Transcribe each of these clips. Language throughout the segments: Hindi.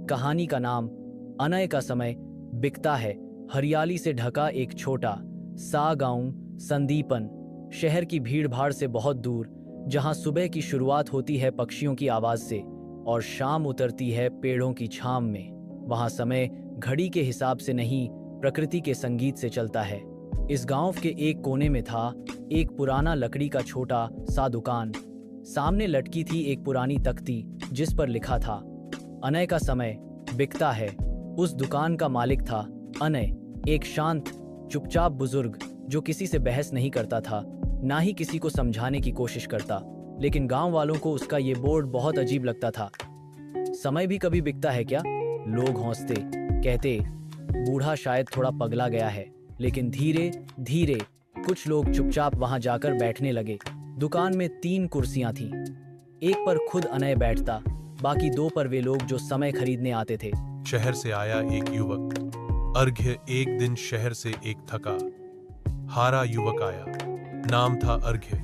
कहानी का नाम अनय का समय बिकता है। हरियाली से ढका एक छोटा सा गांव, संदीपन शहर की भीड़ भाड़ से बहुत दूर, जहां सुबह की शुरुआत होती है पक्षियों की आवाज से और शाम उतरती है पेड़ों की छांव में। वहां समय घड़ी के हिसाब से नहीं, प्रकृति के संगीत से चलता है। इस गांव के एक कोने में था एक पुराना लकड़ी का छोटा सा दुकान। सामने लटकी थी एक पुरानी तख्ती जिस पर लिखा था, अनय का समय बिकता है। उस दुकान का मालिक था अनय, एक शांत चुपचाप बुजुर्ग जो किसी से बहस नहीं करता था, ना ही किसी को समझाने की कोशिश करता। लेकिन गांव वालों को उसका ये बोर्ड बहुत अजीब लगता था। समय भी कभी बिकता है क्या? लोग हंसते, कहते बूढ़ा शायद थोड़ा पगला गया है। लेकिन धीरे धीरे कुछ लोग चुपचाप वहां जाकर बैठने लगे। दुकान में 3 कुर्सियां थीं। एक पर खुद अनय बैठता, बाकी 2 पर वे लोग जो समय खरीदने आते थे। शहर से आया एक युवक। अर्घ्य। एक दिन शहर से एक थका हारा युवक आया। नाम था अर्घ्य।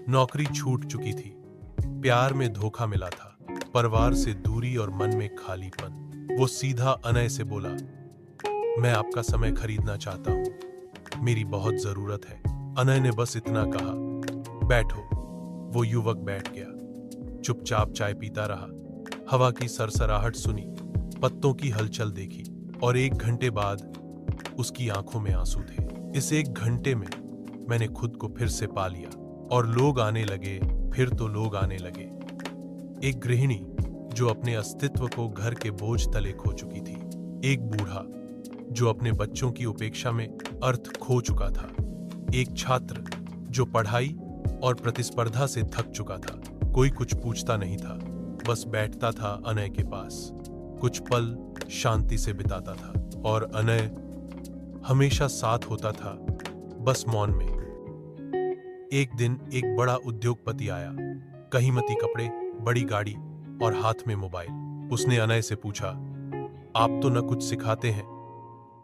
नौकरी छूट चुकी थी, प्यार में धोखा मिला था, परिवार से दूरी और मन में खालीपन। वो सीधा अनय से बोला, मैं आपका समय खरीदना चाहता हूं, मेरी बहुत जरूरत है। अनय ने बस इतना कहा, बैठो। वो युवक बैठ गया, चुपचाप चाय पीता रहा। हवा की सरसराहट सुनी, पत्तों की हलचल देखी, और 1 घंटे बाद उसकी आंखों में आंसू थे। इस 1 घंटे में मैंने खुद को फिर से पा लिया। और लोग आने लगे, फिर तो लोग आने लगे। एक गृहिणी जो अपने अस्तित्व को घर के बोझ तले खो चुकी थी। एक बूढ़ा जो अपने बच्चों की उपेक्षा में अर्थ खो चुका था। एक छात्र जो पढ़ाई और प्रतिस्पर्धा से थक चुका था। कोई कुछ पूछता नहीं था, बस बैठता था अनय के पास, कुछ पल शांति से बिताता था। और अनय हमेशा साथ होता था, बस मौन में। एक दिन एक बड़ा उद्योगपति आया, कहीमती कपड़े, बड़ी गाड़ी और हाथ में मोबाइल। उसने अनय से पूछा, आप तो न कुछ सिखाते हैं,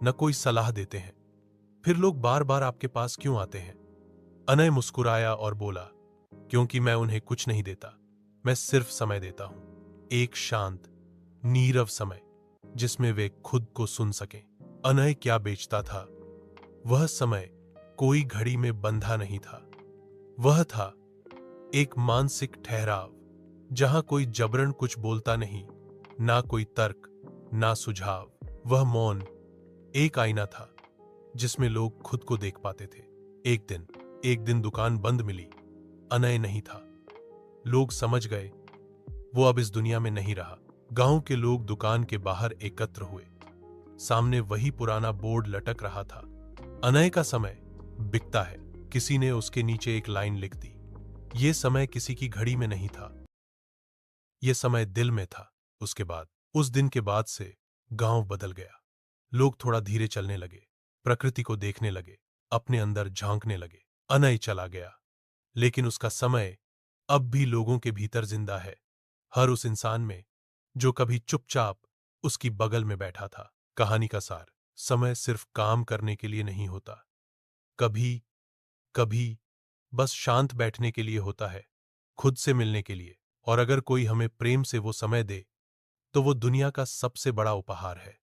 न कोई सलाह देते हैं, फिर लोग बार बार आपके पास क्यों आते हैं? अनय मुस्कुराया और बोला, क्योंकि मैं उन्हें कुछ नहीं देता, मैं सिर्फ समय देता हूं। एक शांत, नीरव समय जिसमें वे खुद को सुन सकें। अनय क्या बेचता था? वह समय कोई घड़ी में बंधा नहीं था। वह था एक मानसिक ठहराव, जहां कोई जबरन कुछ बोलता नहीं, ना कोई तर्क, ना सुझाव। वह मौन एक आईना था जिसमें लोग खुद को देख पाते थे। एक दिन दुकान बंद मिली। अनय नहीं था। लोग समझ गए वो अब इस दुनिया में नहीं रहा। गांव के लोग दुकान के बाहर एकत्र हुए। सामने वही पुराना बोर्ड लटक रहा था, अनय का समय बिकता है। किसी ने उसके नीचे एक लाइन लिख दी। ये समय किसी की घड़ी में नहीं था, ये समय दिल में था। उस दिन के बाद से गांव बदल गया। लोग थोड़ा धीरे चलने लगे, प्रकृति को देखने लगे, अपने अंदर झांकने लगे। अनय चला गया, लेकिन उसका समय अब भी लोगों के भीतर जिंदा है, हर उस इंसान में जो कभी चुपचाप उसकी बगल में बैठा था। कहानी का सार, समय सिर्फ काम करने के लिए नहीं होता, कभी कभी बस शांत बैठने के लिए होता है, खुद से मिलने के लिए। और अगर कोई हमें प्रेम से वो समय दे, तो वो दुनिया का सबसे बड़ा उपहार है।